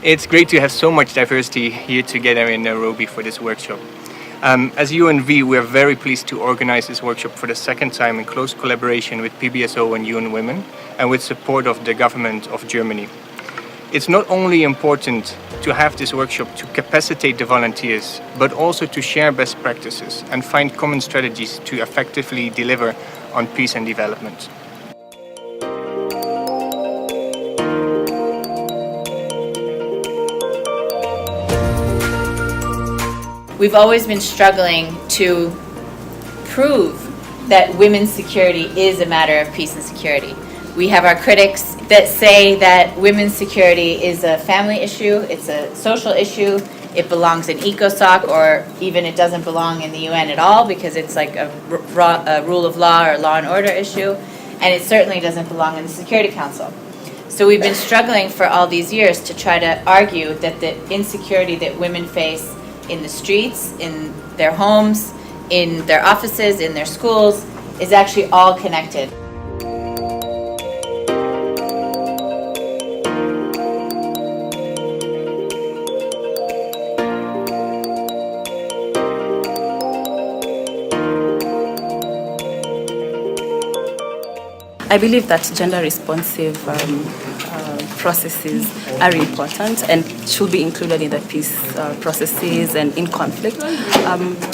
It's great to have so much diversity here together in Nairobi for this workshop. As UNV, we are very pleased to organize this workshop for the second time in close collaboration with PBSO and UN Women and with support of the government of Germany. It's not only important to have this workshop to capacitate the volunteers, but also to share best practices and find common strategies to effectively deliver on peace and development. We've always been struggling to prove that women's security is a matter of peace and security. We have our critics that say that women's security is a family issue, it's a social issue, it belongs in ECOSOC, or even it doesn't belong in the UN at all because it's like a rule of law or law and order issue, and it certainly doesn't belong in the Security Council. So we've been struggling for all these years to try to argue that the insecurity that women face in the streets, in their homes, in their offices, in their schools, is actually all connected. I believe that gender-responsive processes are important and should be included in the peace processes and in conflict.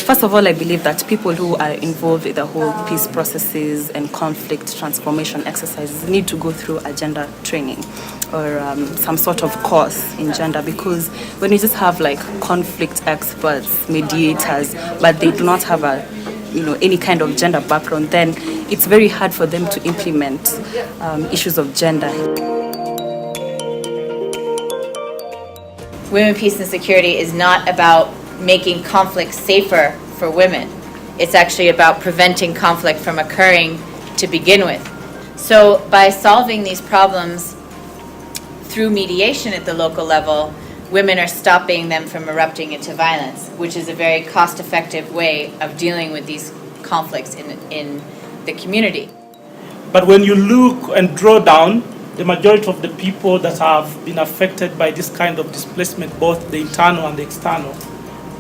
First of all, I believe that people who are involved in the whole peace processes and conflict transformation exercises need to go through a gender training or some sort of course in gender, because when you just have like conflict experts, mediators, but they do not have any kind of gender background, then it's very hard for them to implement issues of gender. Women, peace and security is not about making conflict safer for women. It's actually about preventing conflict from occurring to begin with. So by solving these problems through mediation at the local level, women are stopping them from erupting into violence, which is a very cost-effective way of dealing with these conflicts in the community. But when you look and draw down, the majority of the people that have been affected by this kind of displacement, both the internal and the external,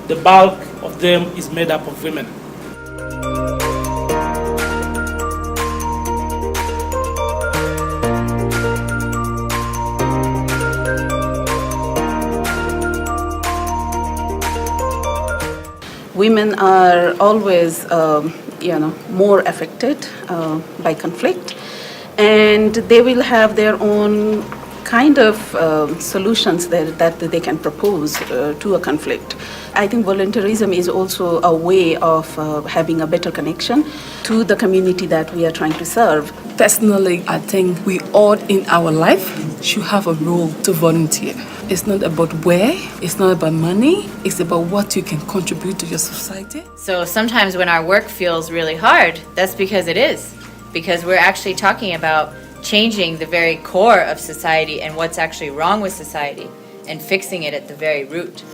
the bulk of them is made up of women. Women are always, more affected by conflict, and they will have their own kind of solutions that they can propose to a conflict. I think volunteerism is also a way of having a better connection to the community that we are trying to serve. Personally, I think we all in our life should have a role to volunteer. It's not about where, it's not about money, it's about what you can contribute to your society. So sometimes when our work feels really hard, that's because it is. Because we're actually talking about changing the very core of society and what's actually wrong with society and fixing it at the very root.